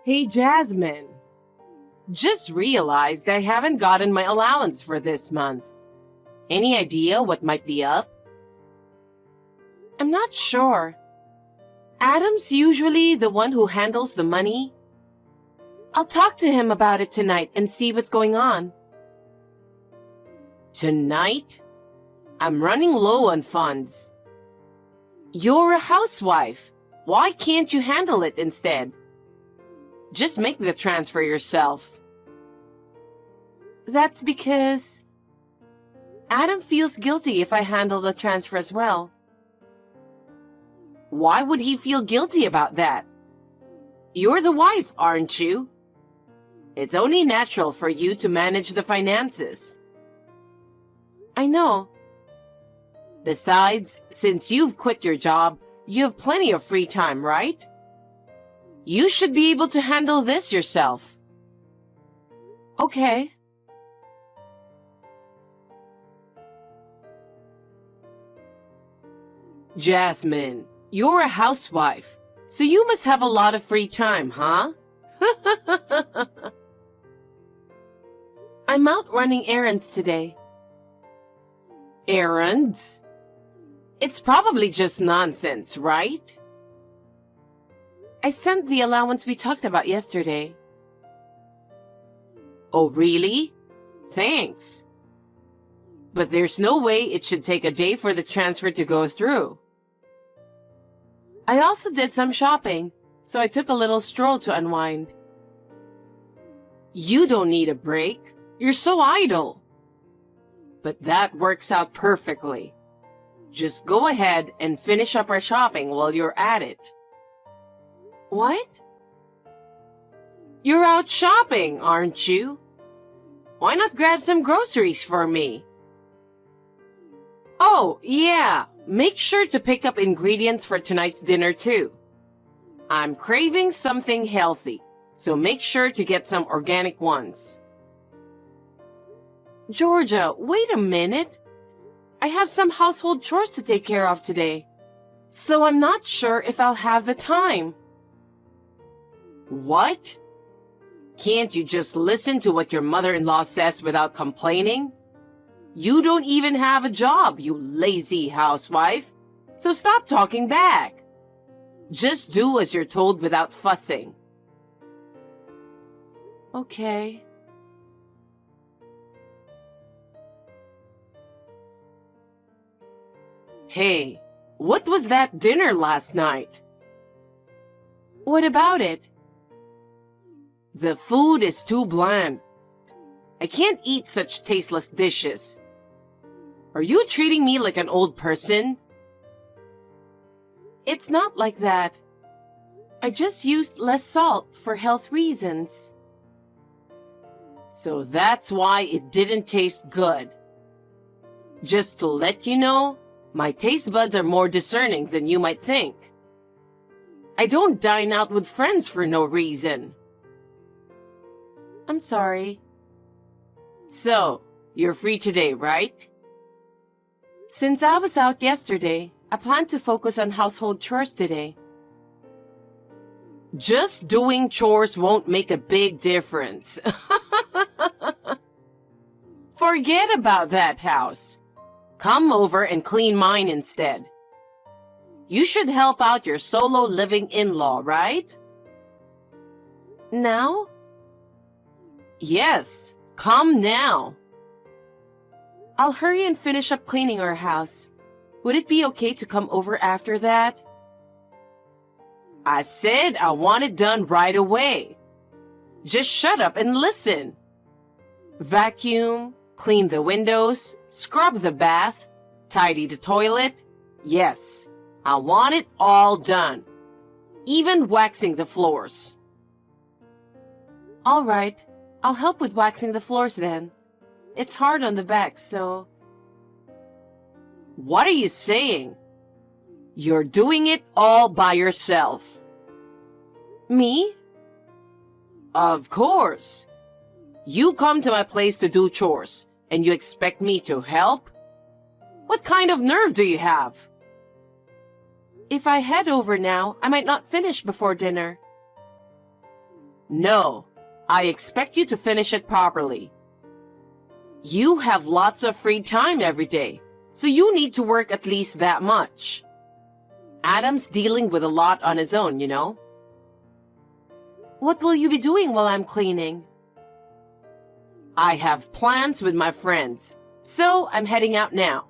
Hey, Jasmine. Just realized I haven't gotten my allowance for this month. Any idea what might be up? I'm not sure. Adam's usually the one who handles the money. I'll talk to him about it tonight and see what's going on. Tonight? I'm running low on funds. You're a housewife. Why can't you handle it instead? Just make the transfer yourself. That's because Adam feels guilty if I handle the transfer as well. Why would he feel guilty about that? You're the wife, aren't you? It's only natural for you to manage the finances. I know. Besides, since you've quit your job, you have plenty of free time, right? You should be able to handle this yourself. Okay. Jasmine, you're a housewife, so you must have a lot of free time, huh? I'm out running errands today. Errands? It's probably just nonsense, right? I sent the allowance we talked about yesterday. Oh, really? Thanks. But there's no way it should take a day for the transfer to go through. I also did some shopping, so I took a little stroll to unwind. You don't need a break. You're so idle. But that works out perfectly. Just go ahead and finish up our shopping while you're at it. What? You're out shopping, aren't you? Why not grab some groceries for me? Oh, yeah. Make sure to pick up ingredients for tonight's dinner too. I'm craving something healthy, so make sure to get some organic ones. Georgia, wait a minute. I have some household chores to take care of today, so I'm not sure if I'll have the time. What? Can't you just listen to what your mother-in-law says without complaining? You don't even have a job, you lazy housewife, so stop talking back. Just do as you're told without fussing. Okay. Hey, what was that dinner last night? What about it? The food is too bland. I can't eat such tasteless dishes. Are you treating me like an old person? It's not like that. I just used less salt for health reasons. So that's why it didn't taste good. Just to let you know, my taste buds are more discerning than you might think. I don't dine out with friends for no reason. I'm sorry. So, you're free today, right? Since I was out yesterday, I plan to focus on household chores today. Just doing chores won't make a big difference. Forget about that house. Come over and clean mine instead. You should help out your solo living in-law, right? Now? Yes, come now. I'll hurry and finish up cleaning our house. Would it be okay to come over after that? I said I want it done right away. Just shut up and listen. Vacuum, clean the windows, scrub the bath, tidy the toilet. Yes, I want it all done. Even waxing the floors. All right, I'll help with waxing the floors then. It's hard on the back, so... What are you saying? You're doing it all by yourself. Me? Of course. You come to my place to do chores, and you expect me to help? What kind of nerve do you have? If I head over now, I might not finish before dinner. No, I expect you to finish it properly. You have lots of free time every day, so you need to work at least that much. Adam's dealing with a lot on his own, you know. What will you be doing while I'm cleaning? I have plans with my friends, so I'm heading out now.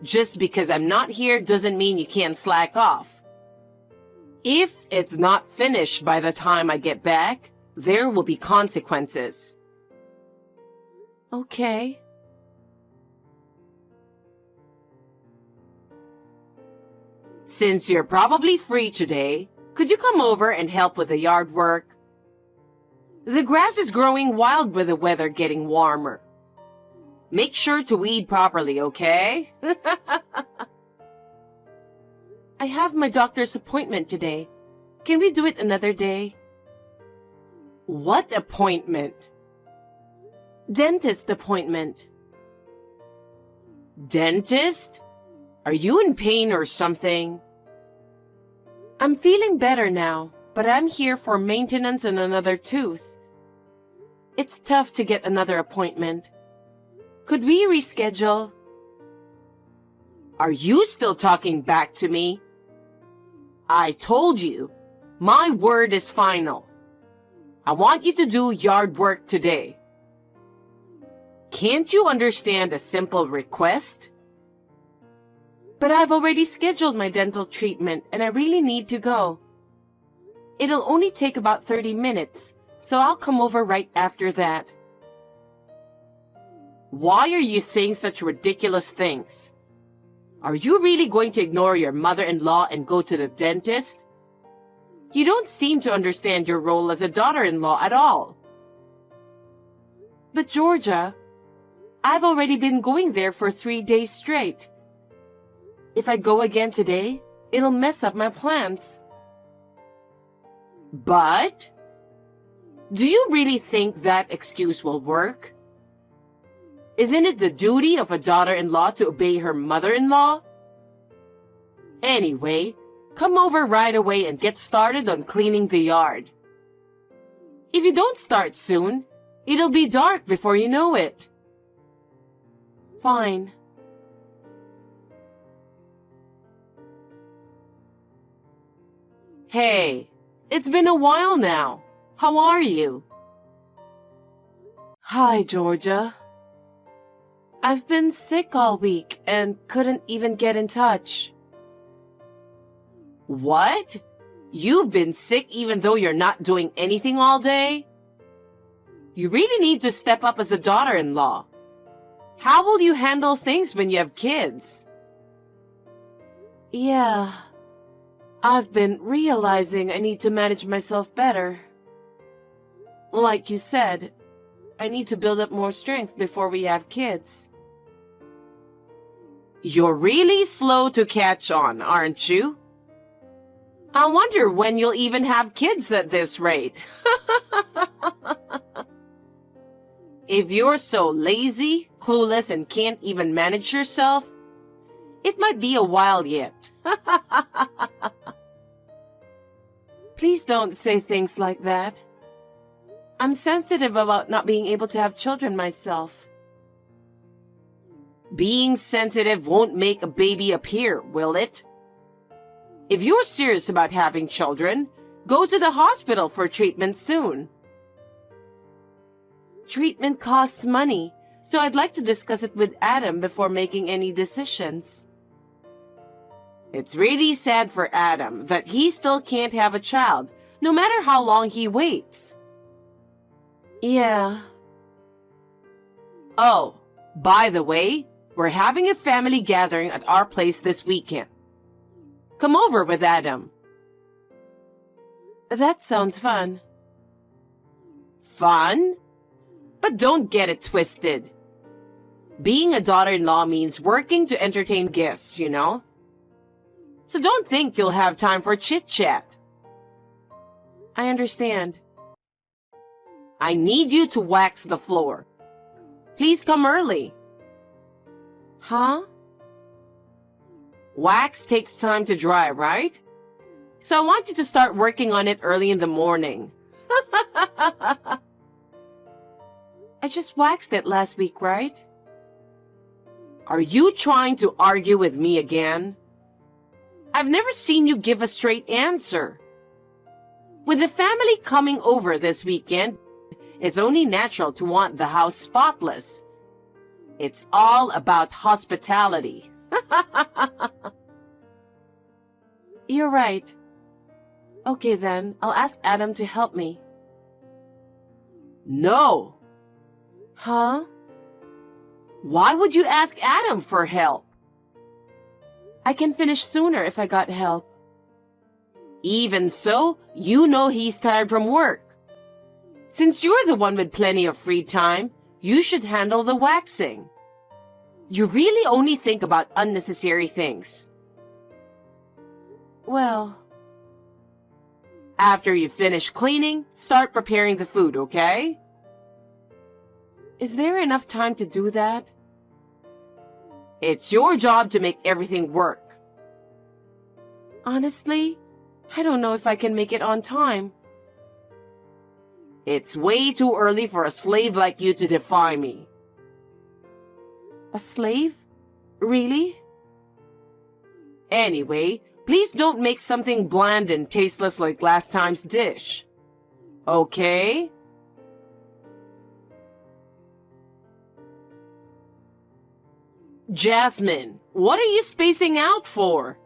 Just because I'm not here doesn't mean you can't slack off. If it's not finished by the time I get back, there will be consequences. Okay. Since you're probably free today, could you come over and help with the yard work? The grass is growing wild with the weather getting warmer. Make sure to weed properly, okay? I have my doctor's appointment today. Can we do it another day? What appointment? Dentist appointment. Dentist? Are you in pain or something? I'm feeling better now, but I'm here for maintenance and another tooth. It's tough to get another appointment. Could we reschedule? Are you still talking back to me? I told you, my word is final. I want you to do yard work today. Can't you understand a simple request? But I've already scheduled my dental treatment and I really need to go. It'll only take about 30 minutes, so I'll come over right after that. Why are you saying such ridiculous things? Are you really going to ignore your mother-in-law and go to the dentist? You don't seem to understand your role as a daughter-in-law at all. But Georgia, I've already been going there for 3 days straight. If I go again today, it'll mess up my plans. But? Do you really think that excuse will work? Isn't it the duty of a daughter-in-law to obey her mother-in-law? Anyway, come over right away and get started on cleaning the yard. If you don't start soon, it'll be dark before you know it. Fine. Hey, it's been a while now. How are you? Hi, Georgia. I've been sick all week and couldn't even get in touch. What? You've been sick even though you're not doing anything all day? You really need to step up as a daughter-in-law. How will you handle things when you have kids? Yeah, I've been realizing I need to manage myself better. Like you said, I need to build up more strength before we have kids. You're really slow to catch on, aren't you? I wonder when you'll even have kids at this rate. If you're so lazy, clueless, and can't even manage yourself, it might be a while yet. Please don't say things like that. I'm sensitive about not being able to have children myself. Being sensitive won't make a baby appear, will it? If you're serious about having children, go to the hospital for treatment soon. Treatment costs money, so I'd like to discuss it with Adam before making any decisions. It's really sad for Adam that he still can't have a child, no matter how long he waits. Yeah. Oh, by the way, we're having a family gathering at our place this weekend. Come over with Adam. That sounds fun. Fun? But don't get it twisted. Being a daughter-in-law means working to entertain guests, you know? So don't think you'll have time for chit-chat. I understand. I need you to wax the floor. Please come early. Huh? Wax takes time to dry, right? So I want you to start working on it early in the morning. I just waxed it last week, right? Are you trying to argue with me again? I've never seen you give a straight answer. With the family coming over this weekend, it's only natural to want the house spotless. It's all about hospitality. You're right. Okay then, I'll ask Adam to help me. No! Huh? Why would you ask Adam for help? I can finish sooner if I got help. Even so, you know he's tired from work. Since you're the one with plenty of free time, you should handle the waxing. You really only think about unnecessary things. Well, after you finish cleaning, start preparing the food, okay? Is there enough time to do that? It's your job to make everything work. Honestly, I don't know if I can make it on time. It's way too early for a slave like you to defy me. A slave? Really? Anyway, please don't make something bland and tasteless like last time's dish. Okay? Jasmine, what are you spacing out for?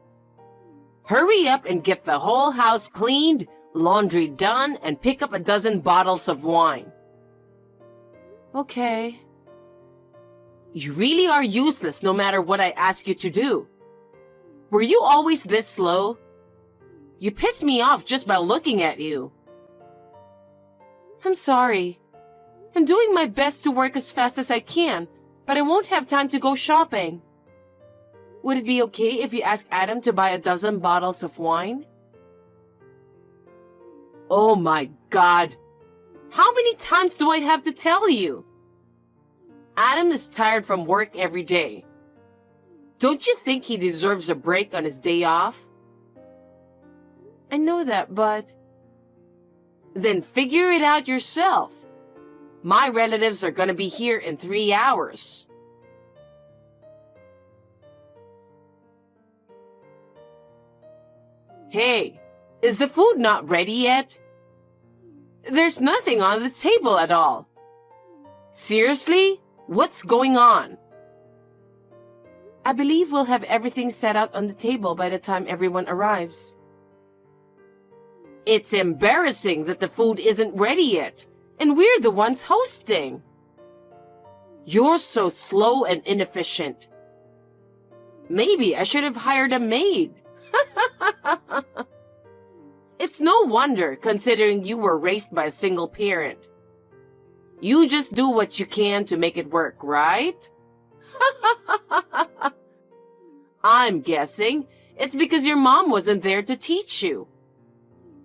Hurry up and get the whole house cleaned, laundry done, and pick up a dozen bottles of wine. Okay. You really are useless no matter what I ask you to do. Were you always this slow? You piss me off just by looking at you. I'm sorry. I'm doing my best to work as fast as I can, but I won't have time to go shopping. Would it be okay if you ask Adam to buy a dozen bottles of wine? Oh my God! How many times do I have to tell you? Adam is tired from work every day. Don't you think he deserves a break on his day off? I know that, but... Then figure it out yourself. My relatives are gonna be here in 3 hours. Hey, is the food not ready yet? There's nothing on the table at all. Seriously? What's going on? I believe we'll have everything set out on the table by the time everyone arrives. It's embarrassing that the food isn't ready yet, and we're the ones hosting. You're so slow and inefficient. Maybe I should have hired a maid. It's no wonder, considering you were raised by a single parent. You just do what you can to make it work, right? I'm guessing it's because your mom wasn't there to teach you.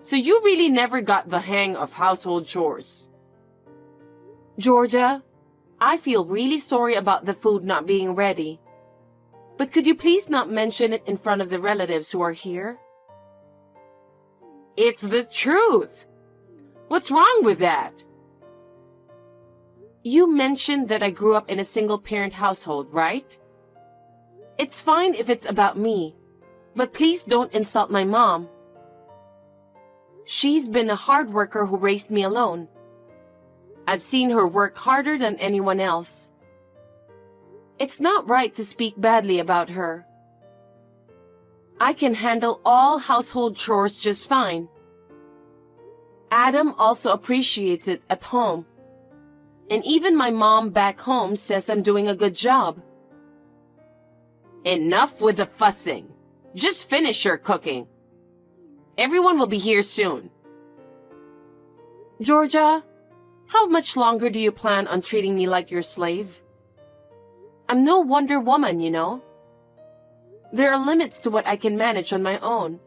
So you really never got the hang of household chores. Georgia, I feel really sorry about the food not being ready. But could you please not mention it in front of the relatives who are here? It's the truth. What's wrong with that? You mentioned that I grew up in a single-parent household, right? It's fine if it's about me, but please don't insult my mom. She's been a hard worker who raised me alone. I've seen her work harder than anyone else. It's not right to speak badly about her. I can handle all household chores just fine. Adam also appreciates it at home. And even my mom back home says I'm doing a good job. Enough with the fussing. Just finish your cooking. Everyone will be here soon. Georgia, how much longer do you plan on treating me like your slave? I'm no Wonder Woman, you know. There are limits to what I can manage on my own.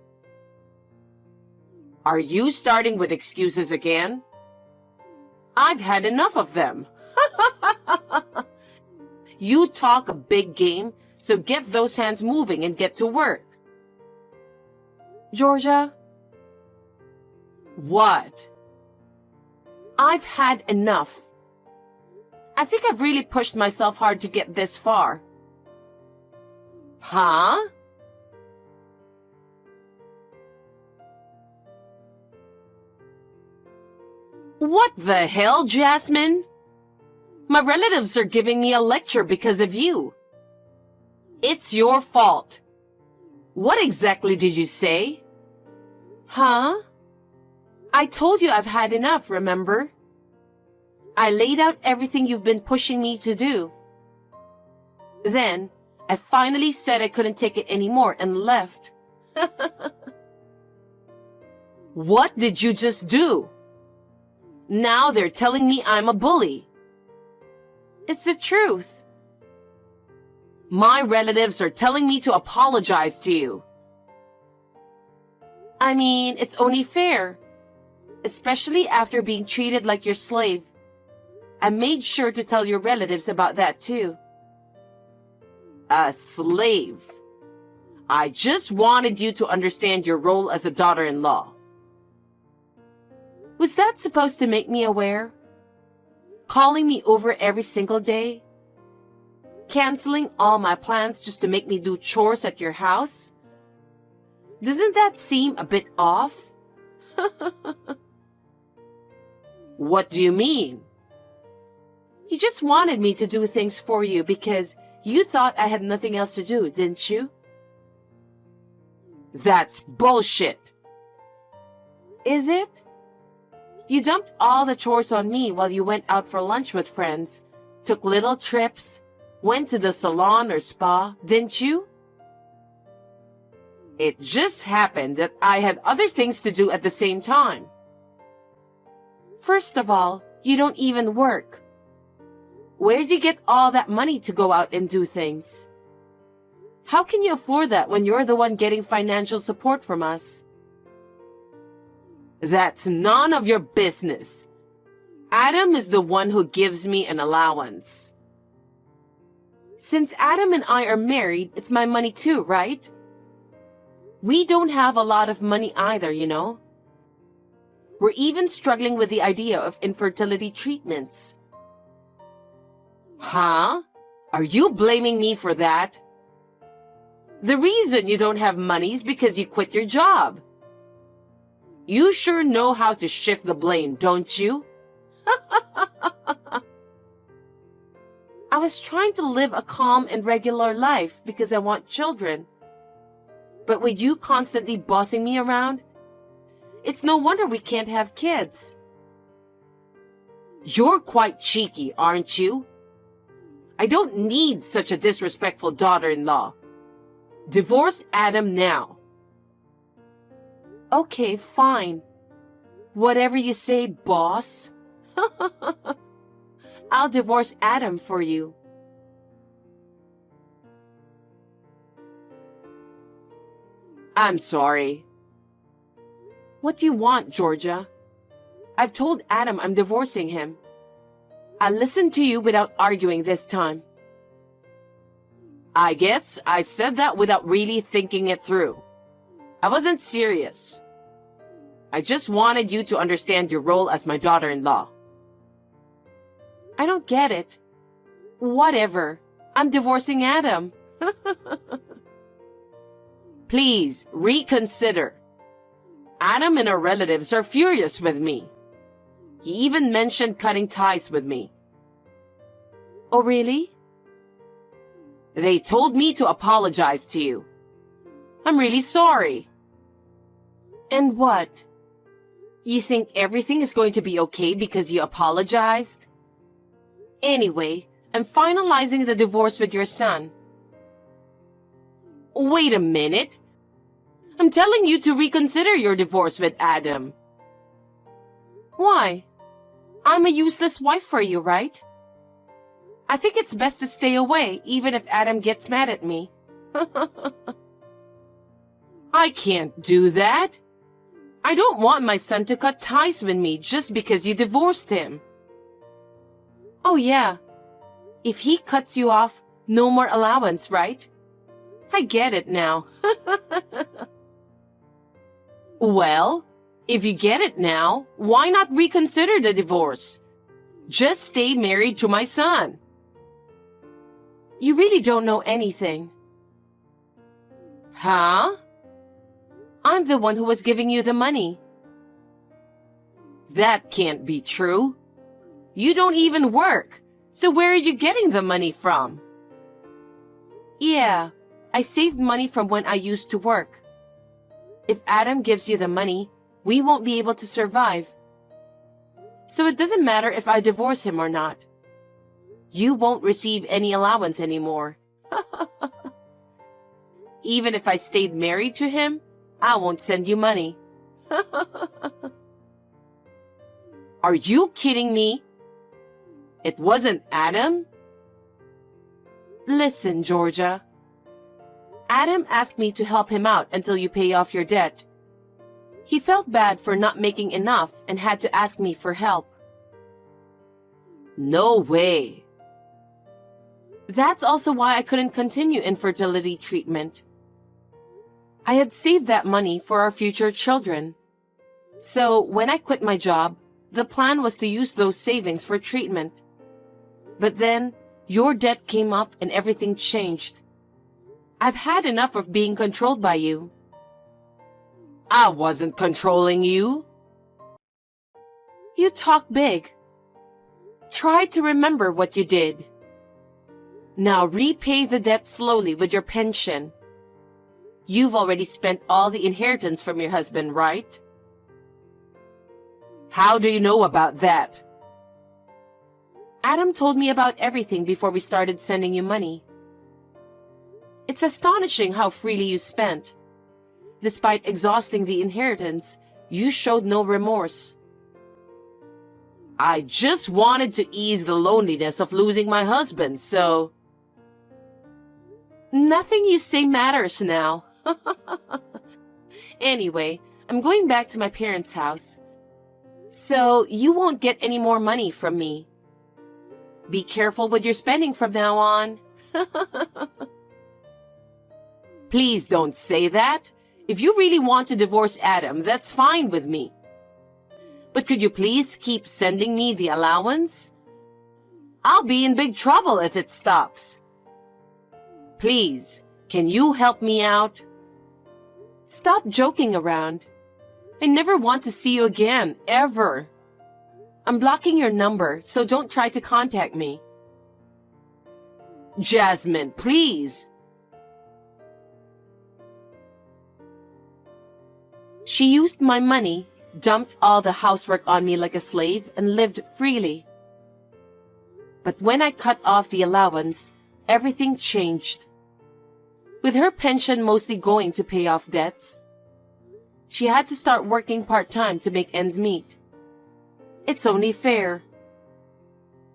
Are you starting with excuses again? I've had enough of them. You talk a big game, so get those hands moving and get to work. Georgia? What? I've had enough. I think I've really pushed myself hard to get this far. Huh? What the hell, Jasmine? My relatives are giving me a lecture because of you. It's your fault. What exactly did you say? Huh? I told you I've had enough, remember? I laid out everything you've been pushing me to do. Then, I finally said I couldn't take it anymore and left. What did you just do? Now they're telling me I'm a bully. It's the truth. My relatives are telling me to apologize to you. I mean, it's only fair. Especially after being treated like your slave. I made sure to tell your relatives about that too. A slave. I just wanted you to understand your role as a daughter-in-law. Was that supposed to make me aware? Calling me over every single day? Canceling all my plans just to make me do chores at your house? Doesn't that seem a bit off? What do you mean? You just wanted me to do things for you because you thought I had nothing else to do, didn't you? That's bullshit. Is it? You dumped all the chores on me while you went out for lunch with friends, took little trips, went to the salon or spa, didn't you? It just happened that I had other things to do at the same time. First of all, you don't even work. Where'd you get all that money to go out and do things? How can you afford that when you're the one getting financial support from us? That's none of your business. Adam is the one who gives me an allowance. Since Adam and I are married, it's my money too, right? We don't have a lot of money either, you know. We're even struggling with the idea of infertility treatments. Huh? Are you blaming me for that? The reason you don't have money is because you quit your job. You sure know how to shift the blame, don't you? I was trying to live a calm and regular life because I want children. But with you constantly bossing me around, it's no wonder we can't have kids. You're quite cheeky, aren't you? I don't need such a disrespectful daughter-in-law. Divorce Adam now. Okay, fine. Whatever you say, boss. I'll divorce Adam for you. I'm sorry. What do you want, Georgia? I've told Adam I'm divorcing him. I listened to you without arguing this time. I guess I said that without really thinking it through. I wasn't serious. I just wanted you to understand your role as my daughter-in-law. I don't get it. Whatever. I'm divorcing Adam. Please, reconsider. Adam and our relatives are furious with me. He even mentioned cutting ties with me. Oh, really? They told me to apologize to you. I'm really sorry. And what? You think everything is going to be okay because you apologized? Anyway, I'm finalizing the divorce with your son. Wait a minute. I'm telling you to reconsider your divorce with Adam. Why? I'm a useless wife for you, right? I think it's best to stay away, even if Adam gets mad at me. I can't do that. I don't want my son to cut ties with me just because you divorced him. Oh yeah. If he cuts you off, no more allowance, right? I get it now. Well, If you get it now, why not reconsider the divorce? Just stay married to my son. You really don't know anything. Huh? I'm the one who was giving you the money. That can't be true. You don't even work, so where are you getting the money from? Yeah, I saved money from when I used to work. If Adam gives you the money, we won't be able to survive. So it doesn't matter if I divorce him or not. You won't receive any allowance anymore. Even if I stayed married to him, I won't send you money. Are you kidding me? It wasn't Adam? Listen, Georgia. Adam asked me to help him out until you pay off your debt. He felt bad for not making enough and had to ask me for help. No way. That's also why I couldn't continue infertility treatment. I had saved that money for our future children. So when I quit my job, the plan was to use those savings for treatment. But then, your debt came up and everything changed. I've had enough of being controlled by you. I wasn't controlling you. You talk big. Try to remember what you did. Now repay the debt slowly with your pension. You've already spent all the inheritance from your husband, right? How do you know about that? Adam told me about everything before we started sending you money. It's astonishing how freely you spent. Despite exhausting the inheritance, you showed no remorse. I just wanted to ease the loneliness of losing my husband, so... Nothing you say matters now. Anyway, I'm going back to my parents' house. So you won't get any more money from me. Be careful with your spending from now on. Please don't say that. If you really want to divorce Adam, that's fine with me. But could you please keep sending me the allowance? I'll be in big trouble if it stops. Please, can you help me out? Stop joking around. I never want to see you again, ever. I'm blocking your number, so don't try to contact me. Jasmine, please. She used my money, dumped all the housework on me like a slave, and lived freely. But when I cut off the allowance, everything changed. With her pension mostly going to pay off debts, she had to start working part-time to make ends meet. It's only fair.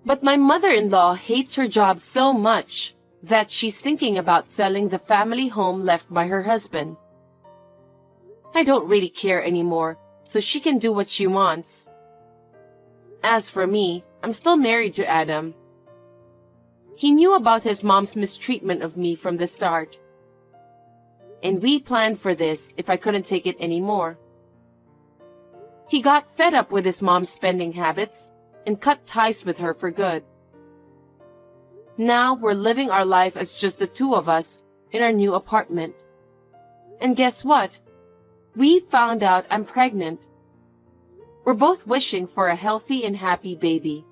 But my mother-in-law hates her job so much that she's thinking about selling the family home left by her husband. I don't really care anymore, so she can do what she wants. As for me, I'm still married to Adam. He knew about his mom's mistreatment of me from the start. And we planned for this if I couldn't take it anymore. He got fed up with his mom's spending habits and cut ties with her for good. Now we're living our life as just the two of us in our new apartment. And guess what? We found out I'm pregnant. We're both wishing for a healthy and happy baby.